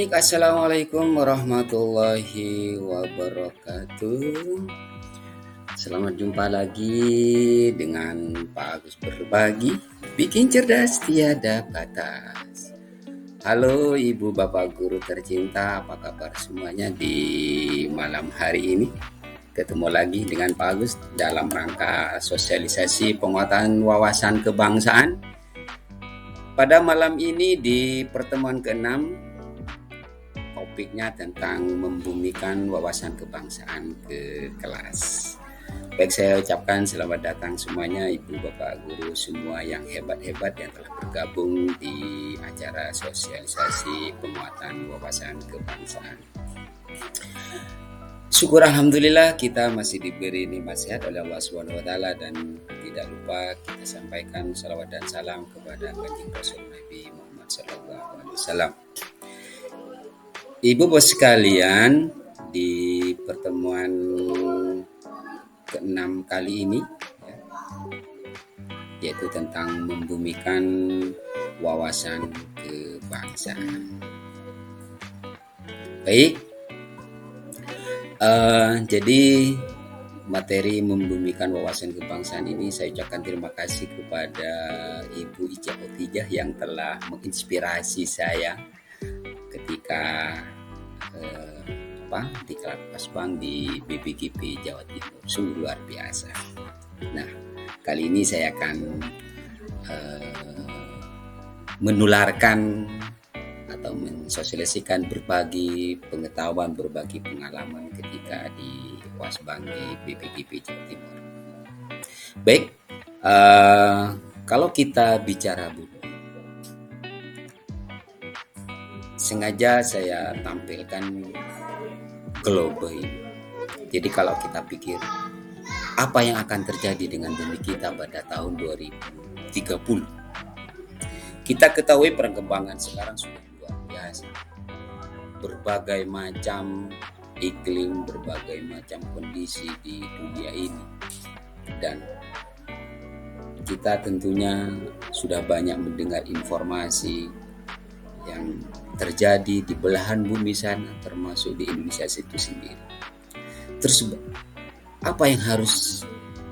Baik, assalamualaikum warahmatullahi wabarakatuh. Selamat jumpa lagi dengan Pak Agus Berbagi, bikin cerdas tiada batas. Halo Ibu Bapak Guru tercinta, apa kabar semuanya di malam hari ini? Ketemu lagi dengan Pak Agus dalam rangka sosialisasi penguatan wawasan kebangsaan. Pada malam ini di pertemuan ke-6, topiknya tentang membumikan wawasan kebangsaan ke kelas. Baik, saya ucapkan selamat datang semuanya Ibu Bapak Guru semua yang hebat-hebat yang telah bergabung di acara sosialisasi penguatan wawasan kebangsaan. Syukur alhamdulillah kita masih diberi nikmat sehat oleh Allah Subhanahu wa taala, dan tidak lupa kita sampaikan salawat dan salam kepada Kanjeng Rasul Nabi Muhammad sallallahu alaihi wasallam. Ibu bos sekalian, di pertemuan ke-6 kali ini, yaitu tentang membumikan wawasan kebangsaan. Baik, jadi materi membumikan wawasan kebangsaan ini saya ucapkan terima kasih kepada Ibu Ica Khotijah yang telah menginspirasi saya ketika di kelas bank di BPKP Jawa Timur. Sungguh luar biasa. Nah, kali ini saya akan menularkan atau mensosialisasikan berbagi pengetahuan, berbagi pengalaman ketika di Wasbang di BPKP Jawa Timur. Baik, kalau kita bicara budaya, sengaja saya tampilkan global ini. Jadi kalau kita pikir apa yang akan terjadi dengan bumi kita pada tahun 2030, kita ketahui perkembangan sekarang sudah luar biasa. Berbagai macam iklim, berbagai macam kondisi di dunia ini, dan kita tentunya sudah banyak mendengar informasi yang terjadi di belahan bumi sana, termasuk di Indonesia itu sendiri. Terus apa yang harus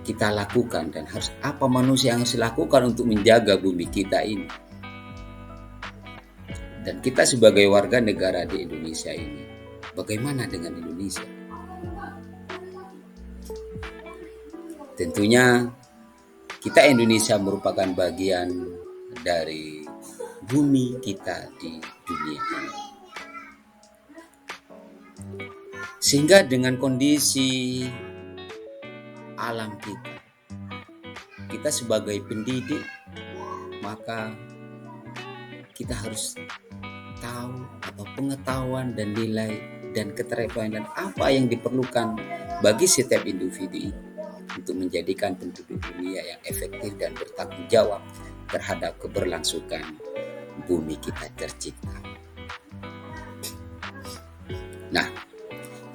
kita lakukan dan harus apa manusia yang harus dilakukan untuk menjaga bumi kita ini? Dan kita sebagai warga negara di Indonesia ini, bagaimana dengan Indonesia? Tentunya kita Indonesia merupakan bagian dari bumi kita di dunia ini. Sehingga dengan kondisi alam kita sebagai pendidik, maka kita harus tahu atau pengetahuan dan nilai dan keterampilan apa yang diperlukan bagi setiap individu untuk menjadikan penduduk dunia yang efektif dan bertanggung jawab terhadap keberlangsungan bumi kita tercipta. Nah,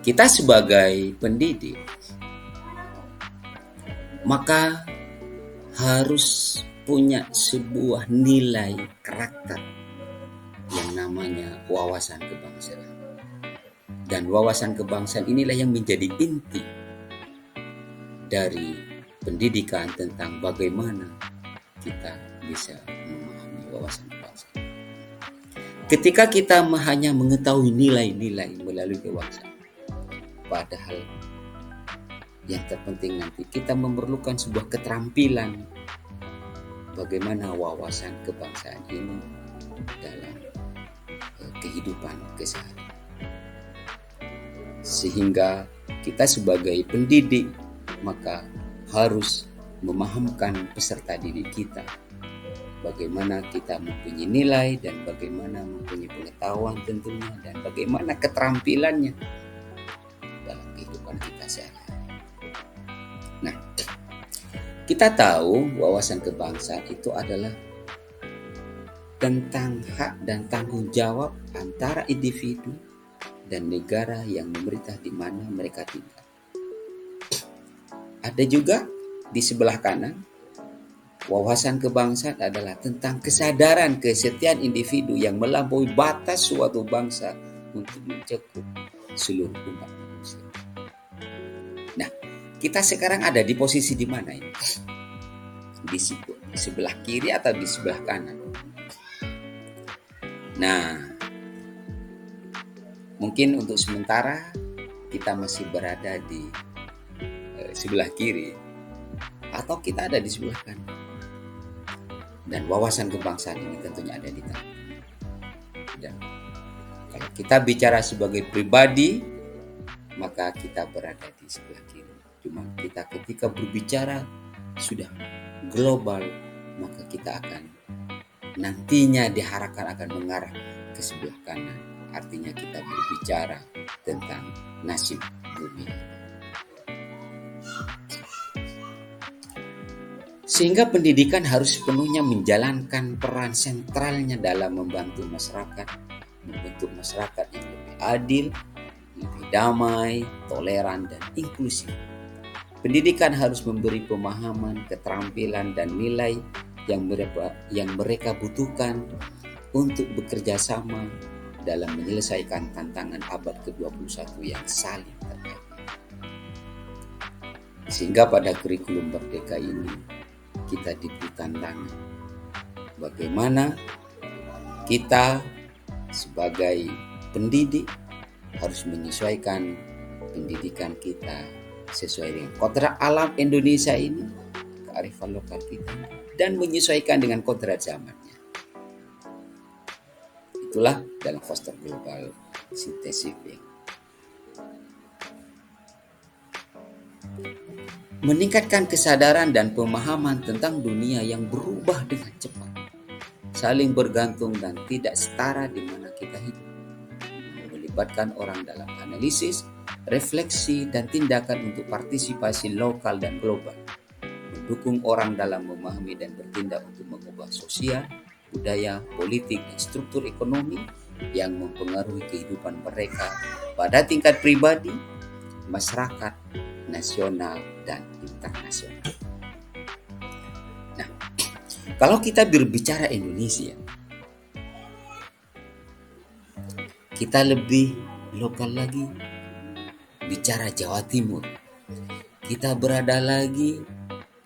kita sebagai pendidik maka harus punya sebuah nilai karakter yang namanya wawasan kebangsaan. Dan wawasan kebangsaan inilah yang menjadi inti dari pendidikan tentang bagaimana kita bisa memahami wawasan kebangsaan. Ketika kita hanya mengetahui nilai-nilai melalui kebangsaan, padahal yang terpenting nanti kita memerlukan sebuah keterampilan bagaimana wawasan kebangsaan ini dalam kehidupan keseharian. Sehingga kita sebagai pendidik maka harus memahamkan peserta didik kita bagaimana kita mempunyai nilai dan bagaimana mempunyai pengetahuan tentunya dan bagaimana keterampilannya dalam kehidupan kita sehari-hari. Nah, kita tahu wawasan kebangsaan itu adalah tentang hak dan tanggung jawab antara individu dan negara yang memerintah di mana mereka tinggal. Ada juga di sebelah kanan, wawasan kebangsaan adalah tentang kesadaran kesetiaan individu yang melampaui batas suatu bangsa untuk mencakup seluruh umat manusia. Nah, kita sekarang ada di posisi di mana ini? Di sebelah kiri atau di sebelah kanan? Nah, mungkin untuk sementara kita masih berada di sebelah kiri atau kita ada di sebelah kanan. Dan wawasan kebangsaan ini tentunya ada di tengah. Dan kalau kita bicara sebagai pribadi, maka kita berada di sebelah kiri. Cuma kita ketika berbicara sudah global, maka kita akan nantinya diharapkan akan mengarah ke sebelah kanan. Artinya kita berbicara tentang nasib bumi. Sehingga pendidikan harus sepenuhnya menjalankan peran sentralnya dalam membantu masyarakat, membentuk masyarakat yang lebih adil, lebih damai, toleran, dan inklusif. Pendidikan harus memberi pemahaman, keterampilan, dan nilai yang mereka butuhkan untuk bekerja sama dalam menyelesaikan tantangan abad ke-21 yang saling terkait. Sehingga pada kurikulum Merdeka ini kita diberi tantangan bagaimana kita sebagai pendidik harus menyesuaikan pendidikan kita sesuai dengan kodrat alam Indonesia ini, kearifan lokal kita, dan menyesuaikan dengan kodrat zamannya. Itulah dalam foster global synthesis. Meningkatkan kesadaran dan pemahaman tentang dunia yang berubah dengan cepat, saling bergantung dan tidak setara di mana kita hidup. Melibatkan orang dalam analisis, refleksi, dan tindakan untuk partisipasi lokal dan global. Mendukung orang dalam memahami dan bertindak untuk mengubah sosial, budaya, politik, dan struktur ekonomi yang mempengaruhi kehidupan mereka pada tingkat pribadi, masyarakat, nasional, dan internasional. Nah, kalau kita berbicara Indonesia, kita lebih lokal lagi, bicara Jawa Timur. Kita berada lagi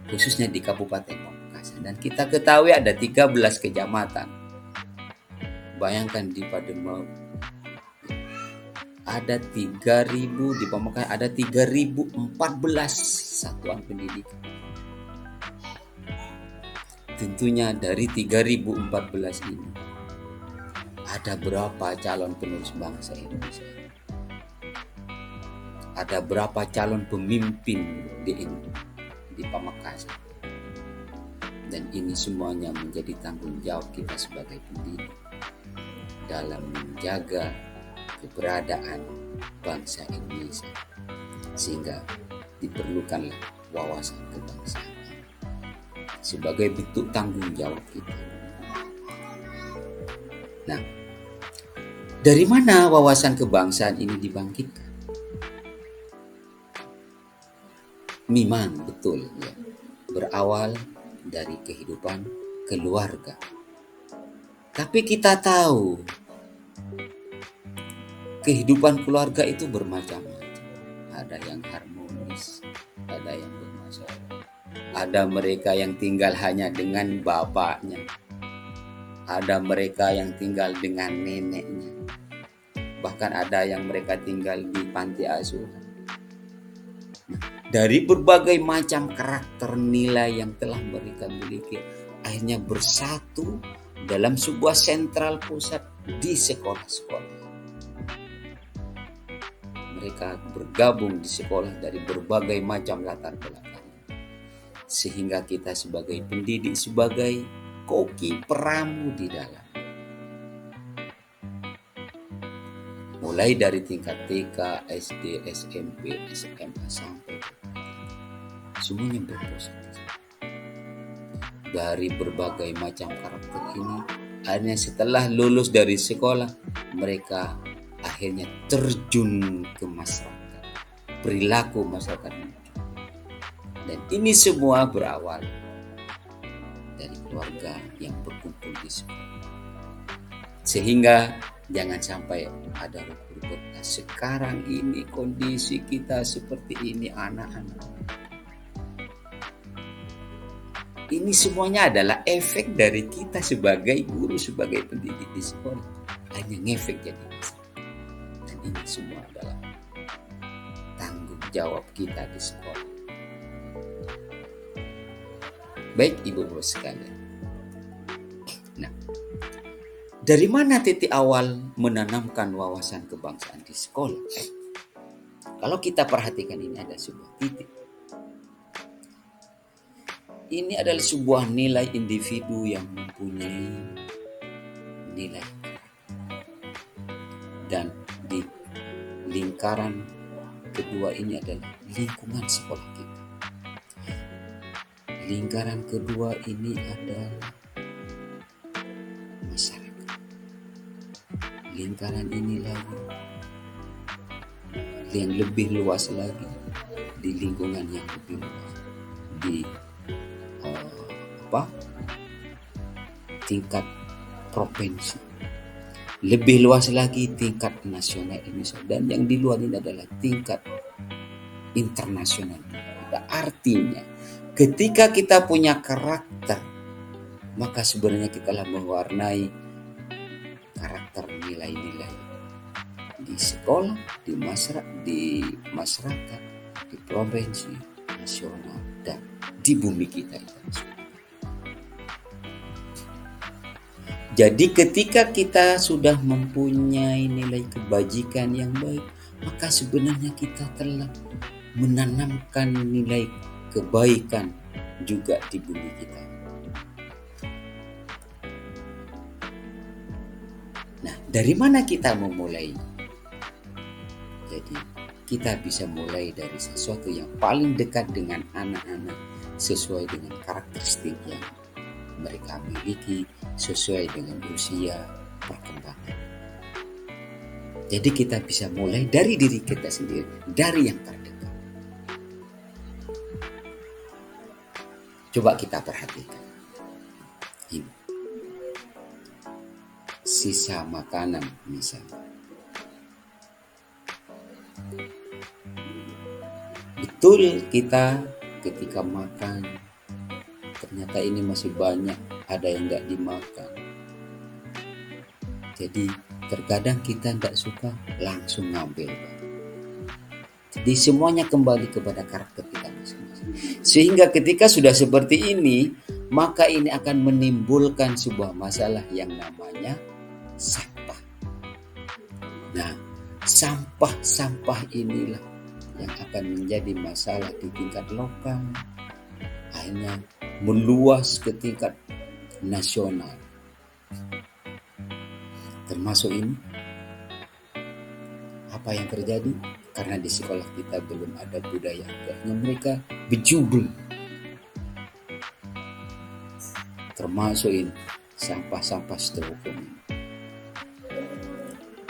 khususnya di Kabupaten Pamekasan, dan kita ketahui ada 13 kecamatan. Bayangkan di Pademau ada 3.000, di Pamekasan ada 3.014 satuan pendidikan. Tentunya dari 3.014 ini ada berapa calon penerus bangsa Indonesia? Ada berapa calon pemimpin di Pamekasan? Dan ini semuanya menjadi tanggung jawab kita sebagai pendidik dalam menjaga keberadaan bangsa Indonesia, sehingga diperlukanlah wawasan kebangsaan sebagai bentuk tanggung jawab kita. Nah, dari mana wawasan kebangsaan ini dibangkitkan? Memang betul ya, berawal dari kehidupan keluarga. Tapi kita tahu kehidupan keluarga itu bermacam-macam. Ada yang harmonis, ada yang bermasalah. Ada mereka yang tinggal hanya dengan bapaknya. Ada mereka yang tinggal dengan neneknya. Bahkan ada yang mereka tinggal di panti asuhan. Dari berbagai macam karakter nilai yang telah mereka miliki, akhirnya bersatu dalam sebuah sentral pusat di sekolah-sekolah. Mereka bergabung di sekolah dari berbagai macam latar belakang, sehingga kita sebagai pendidik, sebagai koki peramu di dalam, mulai dari tingkat TK, SD, SMP, SMA sampai semuanya berpositif. Dari berbagai macam karakter ini, akhirnya setelah lulus dari sekolah, mereka akhirnya terjun ke masyarakat, perilaku masyarakat. Dan ini semua berawal dari keluarga yang berkumpul di sekolah. Sehingga Jangan sampai ada rukun. Sekarang ini kondisi kita seperti ini anak-anak. Ini semuanya adalah efek dari kita sebagai guru, sebagai pendidik di sekolah. Hanya ngefek jadi masalah. Dan ini semua adalah tanggung jawab kita di sekolah. Baik ibu-ibu sekalian. Nah, dari mana titik awal menanamkan wawasan kebangsaan di sekolah? Kalau kita perhatikan ini ada sebuah titik. Ini adalah sebuah nilai individu yang mempunyai nilai. Dan di lingkaran kedua ini adalah lingkungan sekolah kita. Lingkaran kedua ini adalah masyarakat. Lingkaran ini lagi yang lebih luas lagi di lingkungan yang lebih luas di tingkat provinsi, lebih luas lagi tingkat nasional Indonesia, dan yang di luar ini adalah tingkat internasional. Artinya ketika kita punya karakter, maka sebenarnya kita telah mewarnai karakter nilai-nilai di sekolah, di masyarakat, di provinsi, nasional, dan di bumi kita. Jadi ketika kita sudah mempunyai nilai kebajikan yang baik, maka sebenarnya kita telah menanamkan nilai kebaikan juga di bumi kita. Nah, dari mana kita memulai? Jadi kita bisa mulai dari sesuatu yang paling dekat dengan anak-anak sesuai dengan karakteristik yang mereka miliki, sesuai dengan usia perkembangan. Jadi kita bisa mulai dari diri kita sendiri, dari yang terdekat. Coba kita perhatikan. Ini. Sisa makanan misalnya. Betul kita ketika makan, ternyata ini masih banyak, ada yang tidak dimakan. Jadi terkadang kita tidak suka langsung ngambil. Jadi semuanya kembali kepada karakter kita masing-masing. Sehingga ketika sudah seperti ini, maka ini akan menimbulkan sebuah masalah yang namanya sampah. Nah, sampah-sampah inilah yang akan menjadi masalah di tingkat lokal, akhirnya meluas ke tingkat nasional. Termasuk ini, apa yang terjadi? Karena di sekolah kita belum ada budaya, akhirnya mereka bejubel. Termasuk ini, sampah-sampah styrofoam.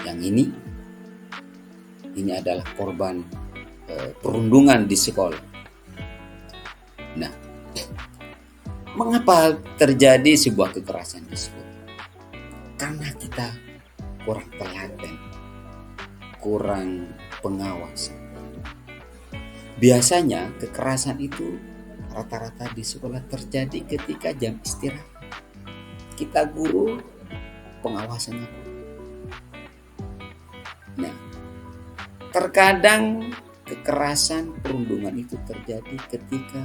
Yang ini adalah korban perundungan di sekolah. Nah, mengapa terjadi sebuah kekerasan di sekolah? Karena kita kurang teladan, kurang pengawasan. Biasanya kekerasan itu rata-rata di sekolah terjadi ketika jam istirahat. Kita guru pengawasannya. Nah, terkadang kekerasan perundungan itu terjadi ketika,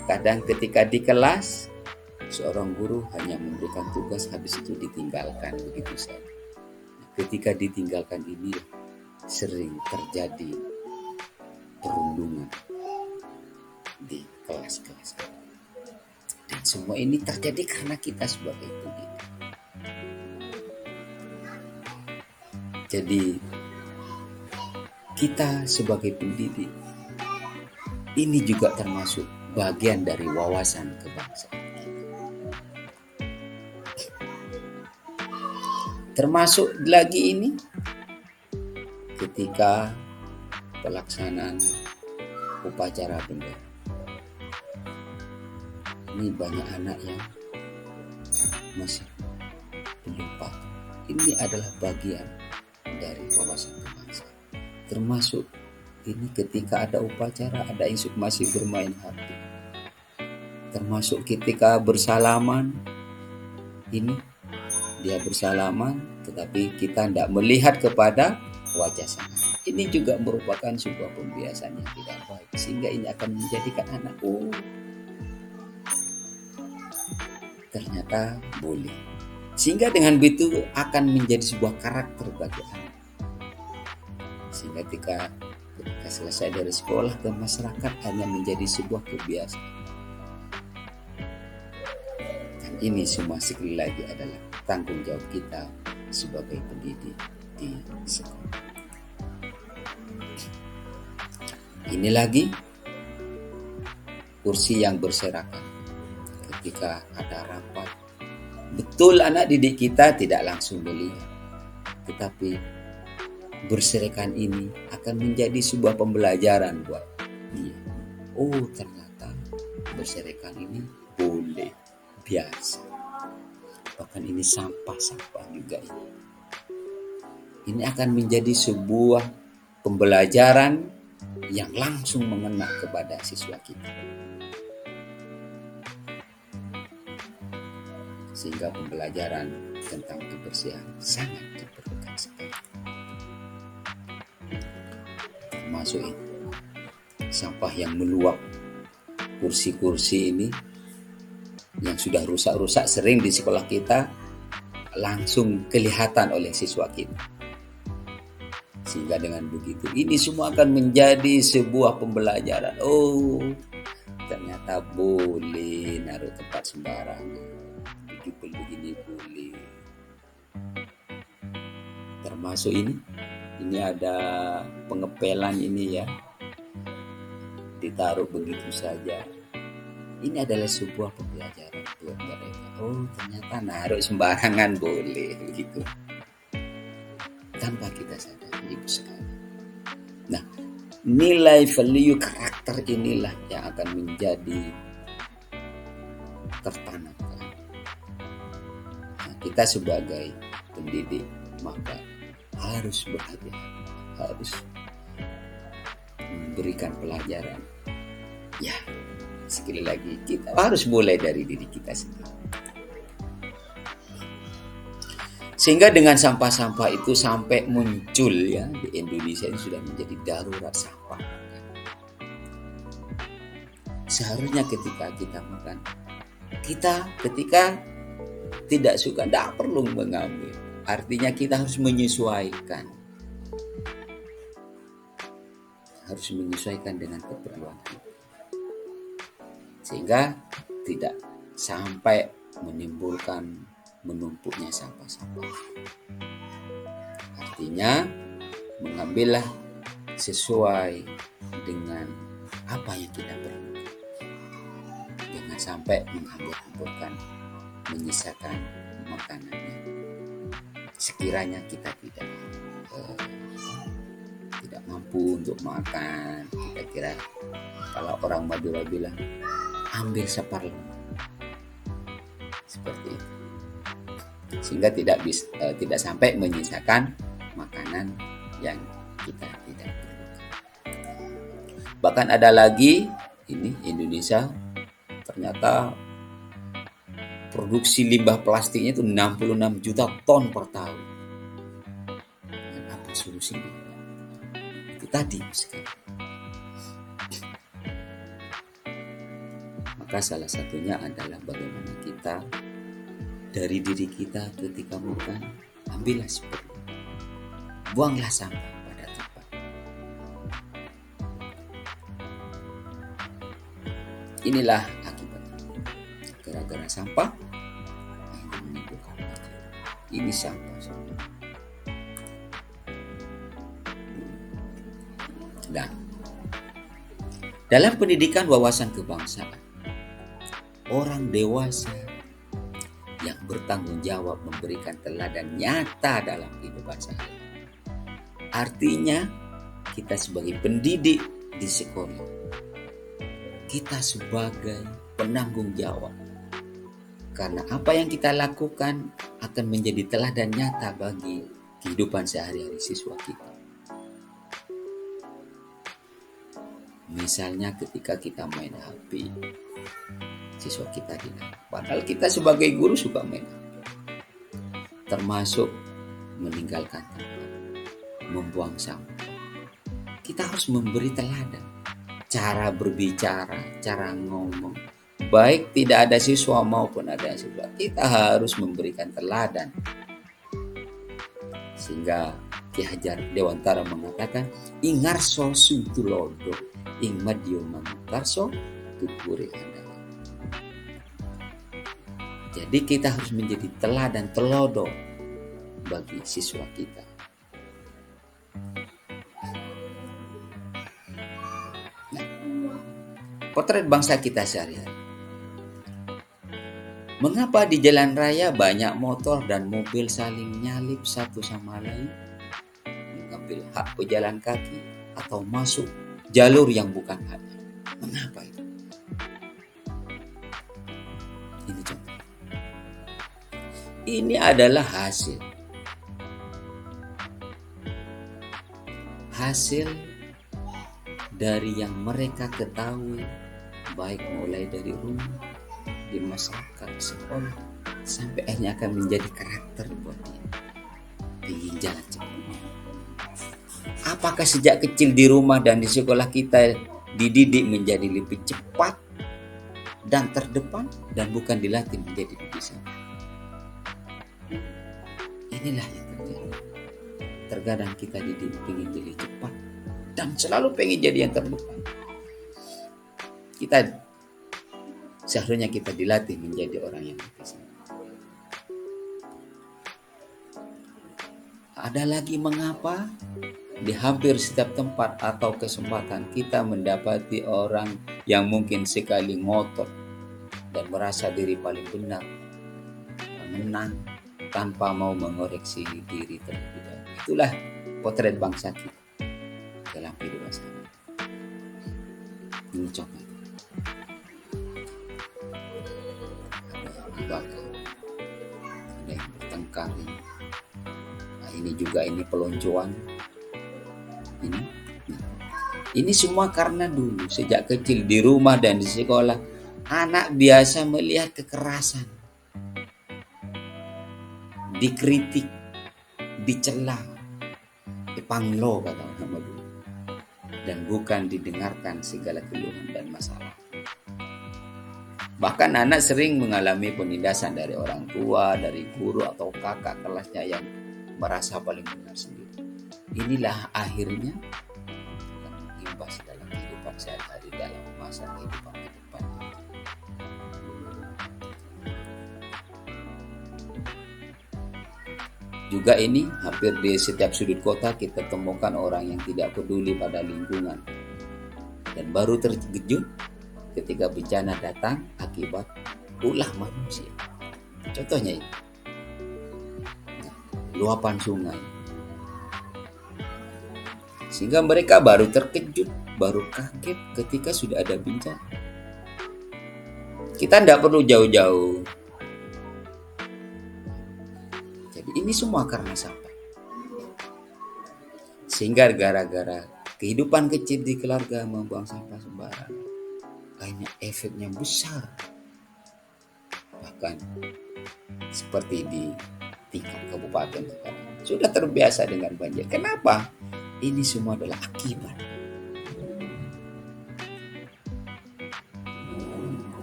kadang ketika di kelas seorang guru hanya memberikan tugas, habis itu ditinggalkan begitu saja. Ketika ditinggalkan ini sering terjadi perundungan di kelas-kelas. Dan semua ini terjadi karena kita sebagai pendidik. Jadi kita sebagai pendidik ini juga termasuk bagian dari wawasan kebangsaan. Termasuk lagi ini ketika pelaksanaan upacara bendera. Ini banyak anak yang masih ini adalah bagian dari wawasan kebangsaan. Termasuk ini ketika ada upacara, ada insuk masih bermain hati. Termasuk ketika bersalaman, ini dia bersalaman tetapi kita tidak melihat kepada wajah sang anak. Ini juga merupakan sebuah pembiasaan yang tidak baik, sehingga ini akan menjadikan anak, ternyata boleh. Sehingga dengan begitu akan menjadi sebuah karakter bagi anak. Sehingga ketika selesai dari sekolah ke masyarakat hanya menjadi sebuah kebiasaan. Dan ini semua sekali lagi adalah tanggung jawab kita sebagai pendidik di sekolah. Ini lagi kursi yang berserakan. Ketika ada rapat, betul anak didik kita tidak langsung melihat, tetapi berserakan ini akan menjadi sebuah pembelajaran buat dia. Oh, ternyata berserakan ini boleh, biasa. Bahkan ini sampah-sampah juga ini. Ini akan menjadi sebuah pembelajaran yang langsung mengena kepada siswa kita. Sehingga pembelajaran tentang kebersihan sangat diperlukan sekali. Termasuk itu, sampah yang meluap, kursi-kursi ini yang sudah rusak-rusak sering di sekolah kita langsung kelihatan oleh siswa kita. Sehingga dengan begitu ini semua akan menjadi sebuah pembelajaran. Oh, ternyata boleh naruh tempat sembarangan, begini boleh. Termasuk ini ada pengepelan ini ya, ditaruh begitu saja. Ini adalah sebuah pembelajaran buat mereka. Oh, ternyata naruh sembarangan boleh gitu. Tanpa kita sadari, ibu sekali. Nah, nilai value karakter inilah yang akan menjadi tertanam. Nah, kita sebagai pendidik maka harus berhati-hati, harus memberikan pelajaran. Ya, sekali lagi kita harus mulai dari diri kita sendiri. Sehingga dengan sampah-sampah itu sampai muncul ya di Indonesia ini sudah menjadi darurat sampah. Seharusnya ketika kita makan, kita ketika tidak suka tidak perlu mengambil. Artinya kita harus menyesuaikan. Harus menyesuaikan dengan keperluan kita. Sehingga tidak sampai menimbulkan menumpuknya sampah-sampah. Artinya mengambillah sesuai dengan apa yang kita perlu. Jangan sampai menghambur-hamburkan, menyisakan makanannya. Sekiranya kita tidak mampu untuk makan, kita kira kalau orang Madura bilang ambil seperlemah. Seperti itu. Sehingga tidak sampai menyisakan makanan yang kita tidak perlukan. Bahkan ada lagi ini Indonesia ternyata produksi limbah plastiknya itu 66 juta ton per tahun. Dan apa solusinya? Itu tadi sekali. Maka salah satunya adalah bagaimana kita dari diri kita ketika makan, ambillah seperlunya. Buanglah sampah pada tempat. Inilah akibatnya. Gara-gara sampah, ini menimbulkan banjir. Ini sampah. Dan dalam pendidikan wawasan kebangsaan, orang dewasa yang bertanggung jawab memberikan teladan nyata dalam kehidupan sehari-hari. Artinya kita sebagai pendidik di sekolah, kita sebagai penanggung jawab. Karena apa yang kita lakukan akan menjadi teladan nyata bagi kehidupan sehari-hari siswa kita. Misalnya ketika kita main HP, siswa kita dilarang. Padahal kita sebagai guru suka main HP. Termasuk meninggalkan tempat, membuang sampah. Kita harus memberi teladan. Cara berbicara, cara ngomong. Baik tidak ada siswa maupun ada siswa, kita harus memberikan teladan. Sehingga Ki Hajar Dewantara mengatakan, ingarso suntulodo, ing madyo mangarso tuturi handala. Jadi kita harus menjadi teladan telodo bagi siswa kita. Nah, potret bangsa kita sehari-hari. Mengapa di jalan raya banyak motor dan mobil saling nyalip satu sama lain, mengambil hak pejalan kaki atau masuk jalur yang bukan haknya? Mengapa itu? Ini contoh. Ini adalah hasil dari yang mereka ketahui, baik mulai dari rumah, di masyarakat, sekolah, sampai akhirnya akan menjadi karakter buat dia. Ingin jalan cepat. Apakah sejak kecil di rumah dan di sekolah kita dididik menjadi lebih cepat dan terdepan, dan bukan dilatih menjadi lebih sabar? Inilah yang terjadi. Terkadang kita dididik ingin jadi cepat dan selalu pengen jadi yang terdepan. Seharusnya kita dilatih menjadi orang yang lebih sabar. Ada lagi mengapa di hampir setiap tempat atau kesempatan kita mendapati orang yang mungkin sekali ngotot dan merasa diri paling benar, menang tanpa mau mengoreksi diri terlebih dahulu. Itulah potret bangsa kita dalam kehidupan sehari-hari. Ini contoh. Dibakar, ada yang bertengkar. Nah, ini peloncoan. Ini semua karena dulu sejak kecil di rumah dan di sekolah anak biasa melihat kekerasan, dikritik, dicela, dipanglo kata nama dulu, dan bukan didengarkan segala keluhan dan masalah. Bahkan anak sering mengalami penindasan dari orang tua, dari guru atau kakak kelasnya yang merasa paling benar sendiri. Inilah akhirnya akan mengimbas dalam kehidupan sehari-hari, dalam masa kehidupan ke depan. Juga ini hampir di setiap sudut kota kita temukan orang yang tidak peduli pada lingkungan dan baru terkejut ketika bencana datang akibat ulah manusia. Contohnya ini, luapan sungai. Sehingga mereka baru terkejut, baru kaget ketika sudah ada bencana. Kita tidak perlu jauh-jauh. Jadi ini semua karena sampah. Sehingga gara-gara kehidupan kecil di keluarga membuang sampah sembarangan, akhirnya efeknya besar. Bahkan seperti di tingkat kabupaten sekarang sudah terbiasa dengan banjir. Kenapa? Ini semua adalah akibat.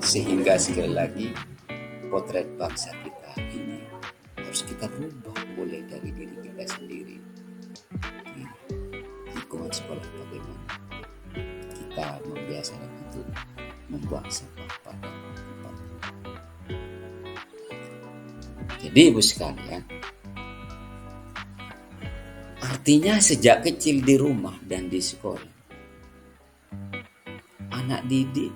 Sehingga sekali lagi potret bangsa kita ini harus kita rubah mulai dari diri kita sendiri. Di lingkungan sekolah bagaimana kita membiasakan itu, membuang sampah pada tempat. Jadi ibu sekalian, artinya sejak kecil di rumah dan di sekolah, anak didik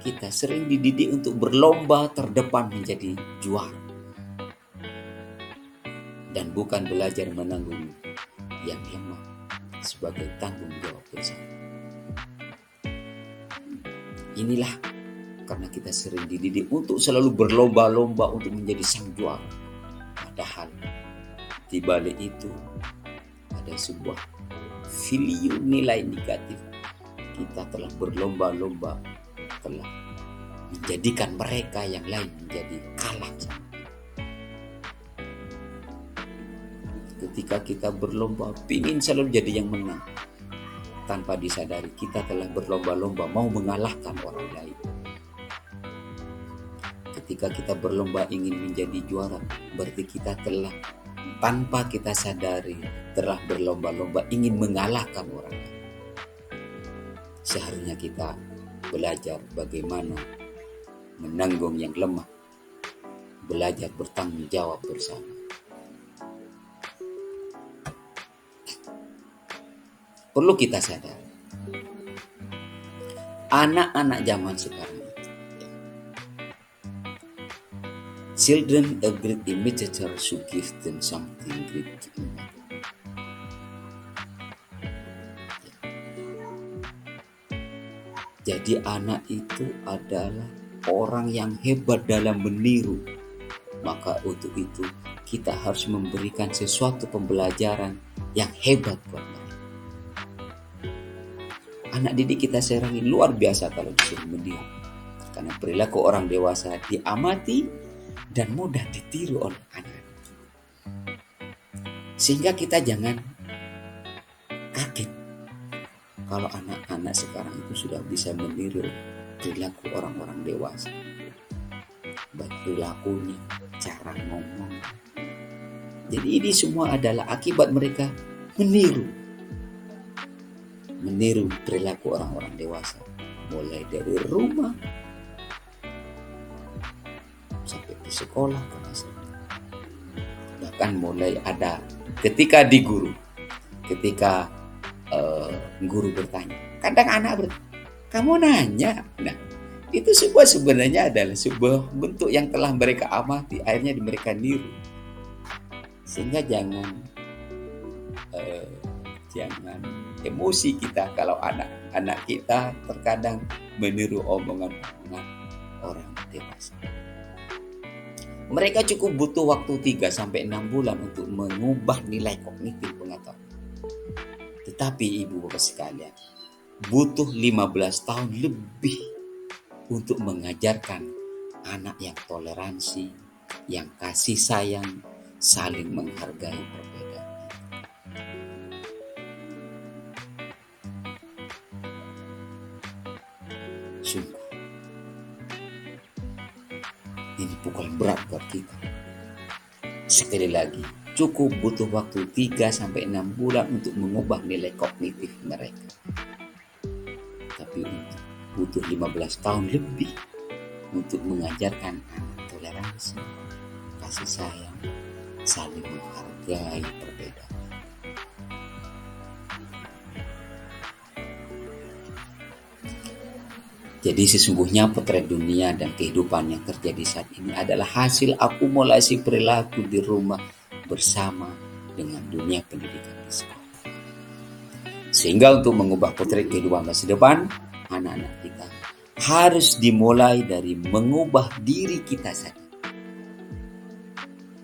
kita sering dididik untuk berlomba terdepan menjadi juara, dan bukan belajar menanggung yang lemah sebagai tanggung jawab bersama. Inilah karena kita sering dididik untuk selalu berlomba-lomba untuk menjadi sang juara. Padahal di balik itu ada sebuah value nilai negatif. Kita telah berlomba-lomba, telah menjadikan mereka yang lain menjadi kalah. Ketika kita berlomba, ingin selalu jadi yang menang, tanpa disadari kita telah berlomba-lomba mau mengalahkan orang lain. Ketika kita berlomba ingin menjadi juara, berarti kita telah, tanpa kita sadari, telah berlomba-lomba ingin mengalahkan orang lain. Seharusnya kita belajar bagaimana menanggung yang lemah, belajar bertanggung jawab bersama. Perlu kita sadar, anak-anak zaman sekarang, children a great imitator should give them something great to imitate. Jadi anak itu adalah orang yang hebat dalam meniru. Maka untuk itu kita harus memberikan sesuatu pembelajaran yang hebat buat mereka. Anak didik kita sekarang ini luar biasa kalau disuruh meniru. Karena perilaku orang dewasa diamati dan mudah ditiru oleh anak. Sehingga kita jangan kaget kalau anak-anak sekarang itu sudah bisa meniru perilaku orang-orang dewasa. Baik perilakunya, cara ngomong. Jadi ini semua adalah akibat mereka meniru perilaku orang-orang dewasa, mulai dari rumah sampai di sekolah, bahkan mulai ada ketika di guru, ketika guru bertanya, kadang anak kamu nanya, nah itu sebenarnya adalah sebuah bentuk yang telah mereka amati, akhirnya mereka niru. Sehingga jangan emosi kita kalau anak-anak kita terkadang meniru omongan-omongan orang dewasa. Mereka cukup butuh waktu 3-6 bulan untuk mengubah nilai kognitif pengetahuan. Tetapi ibu bapak sekalian, butuh 15 tahun lebih untuk mengajarkan anak yang toleransi, yang kasih sayang, saling menghargai perbedaan. Sungguh, ini pukulan berat buat kita. Sekali lagi, cukup butuh waktu 3-6 bulan untuk mengubah nilai kognitif mereka. Tapi butuh 15 tahun lebih untuk mengajarkan anak toleransi, kasih sayang, saling menghargai perbedaan. Jadi sesungguhnya potret dunia dan kehidupan yang terjadi saat ini adalah hasil akumulasi perilaku di rumah bersama dengan dunia pendidikan di sekolah. Sehingga untuk mengubah potret kehidupan masa depan, anak-anak kita harus dimulai dari mengubah diri kita sendiri.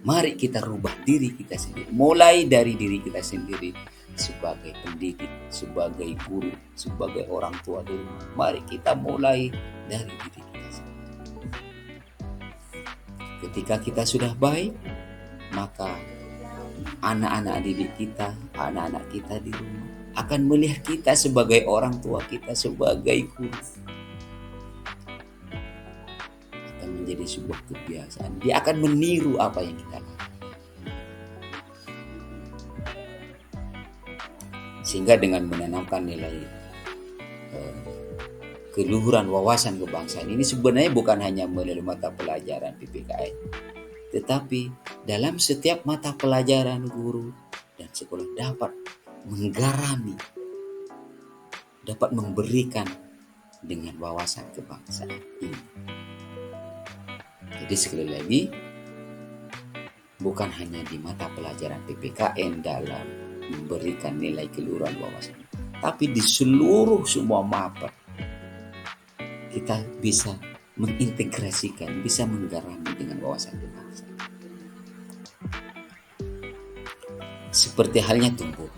Mari kita rubah diri kita sendiri. Mulai dari diri kita sendiri sebagai pendidik, sebagai guru, sebagai orang tua di rumah. Mari kita mulai dari diri kita sendiri. Ketika kita sudah baik, maka anak-anak didik kita, anak-anak kita di rumah akan melihat kita sebagai orang tua kita, sebagai guru. Akan menjadi sebuah kebiasaan. Dia akan meniru apa yang kita lakukan. Sehingga dengan menanamkan nilai keluhuran wawasan kebangsaan ini sebenarnya bukan hanya melalui mata pelajaran PPKN, tetapi dalam setiap mata pelajaran guru dan sekolah dapat menggarami, dapat memberikan dengan wawasan kebangsaan ini. Jadi sekali lagi, bukan hanya di mata pelajaran PPKN dalam memberikan nilai keluhuran wawasan, tapi di seluruh semua mata kita bisa mengintegrasikan, bisa menggarami dengan wawasan kebangsaan. Seperti halnya tumbuhan.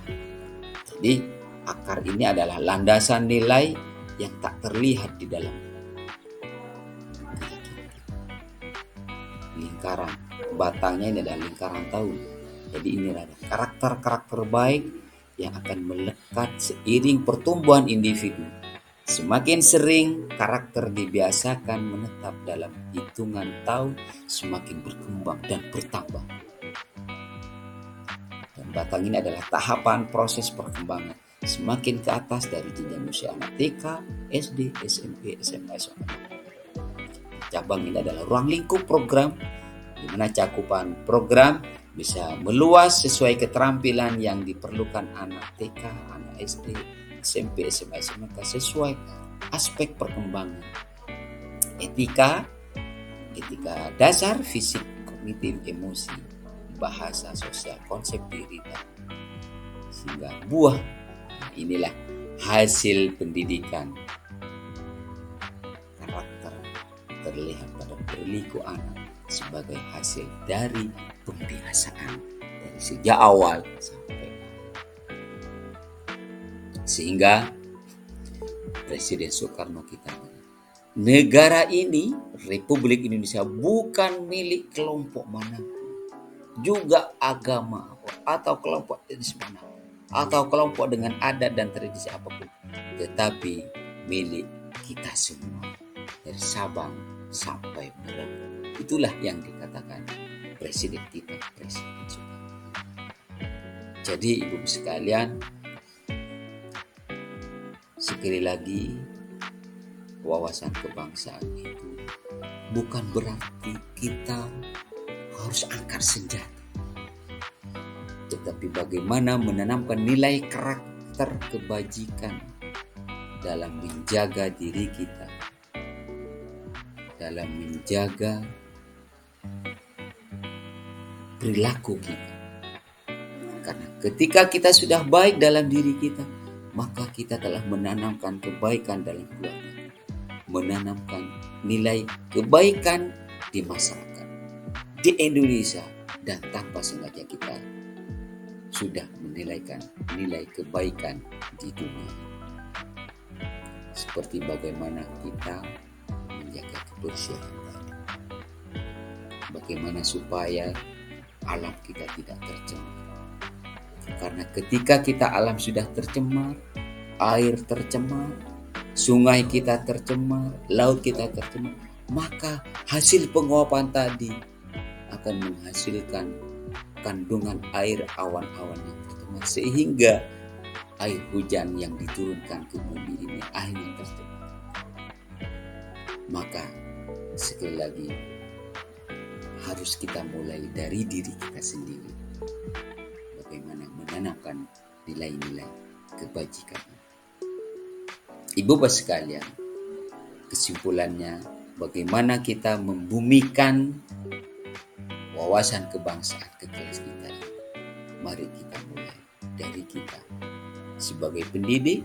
Jadi akar ini adalah landasan nilai yang tak terlihat di dalam lingkaran. Batangnya ini adalah lingkaran tahun. Jadi ini adalah karakter-karakter baik yang akan melekat seiring pertumbuhan individu. Semakin sering karakter dibiasakan menetap dalam hitungan tahun, semakin berkembang dan bertambah. Dan batang ini adalah tahapan proses perkembangan. Semakin ke atas dari jenjang usia anak TK, SD, SMP, SMA, SMA. Cabang ini adalah ruang lingkup program, di mana cakupan program bisa meluas sesuai keterampilan yang diperlukan anak TK, anak SD, SMP, SMA, SMK sesuai aspek perkembangan. Etika dasar, fisik, kognitif, emosi, bahasa, sosial, konsep diri, sehingga buah. Inilah hasil pendidikan. Karakter terlihat pada perilaku anak sebagai hasil dari pembiasaan dari sejak awal sampai sehingga Presiden Soekarno kita, negara ini, Republik Indonesia, bukan milik kelompok manapun, juga agama atau kelompok etnis manapun, atau kelompok dengan adat dan tradisi apapun, tetapi milik kita semua dari Sabang sampai Merauke. Itulah yang dikatakan Presiden kita, Presiden Soekarno. Jadi ibu sekalian, sekali lagi, wawasan kebangsaan itu bukan berarti kita harus angkat senjata, tetapi bagaimana menanamkan nilai karakter kebajikan dalam menjaga diri kita, dalam menjaga perilaku kita. Karena ketika kita sudah baik dalam diri kita, maka kita telah menanamkan kebaikan dalam keluarga, menanamkan nilai kebaikan di masyarakat, di Indonesia, dan tanpa sengaja kita sudah menilaikan nilai kebaikan di dunia. Seperti bagaimana kita menjaga kebersihan tadi, bagaimana supaya alam kita tidak tercemar. Karena ketika kita alam sudah tercemar, air tercemar, sungai kita tercemar, laut kita tercemar, maka hasil penguapan tadi akan menghasilkan kandungan air awan-awan yang tercemar, sehingga air hujan yang diturunkan ke bumi ini akhirnya tercemar. Maka sekali lagi harus kita mulai dari diri kita sendiri. Bagaimana menanamkan nilai-nilai kebajikan. Ibu bapak sekalian, kesimpulannya bagaimana kita membumikan wawasan kebangsaan ke kelas kita. Mari kita mulai dari kita sebagai pendidik,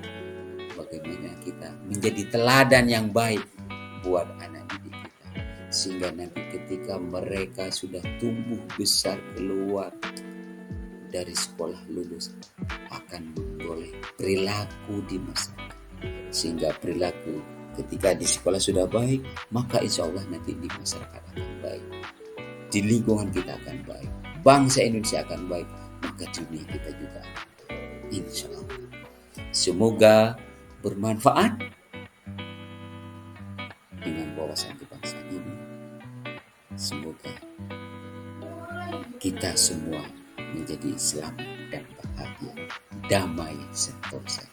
bagaimana kita menjadi teladan yang baik buat anak didik kita, sehingga nanti ketika mereka sudah tumbuh besar keluar dari sekolah lulus akan memperoleh perilaku di masyarakat, sehingga perilaku ketika di sekolah sudah baik, maka insya Allah nanti di masyarakat akan baik, di lingkungan kita akan baik, bangsa Indonesia akan baik, maka dunia kita juga akan baik, insya Allah. Semoga bermanfaat dengan wawasan kebangsaan ini. Semoga kita semua menjadi selamat dan bahagia, damai sentosa,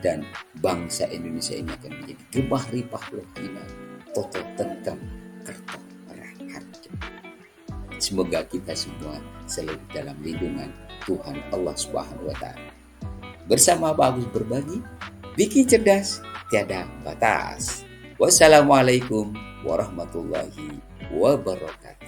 dan bangsa Indonesia ini akan menjadi gebah ripah lokina, toto tentram kerto raharja. Semoga kita semua selalu dalam lindungan Tuhan Allah Subhanahu wa Ta'ala. Bersama Pak Agus berbagi, bikin cerdas tiada batas. Wassalamualaikum warahmatullahi wabarakatuh.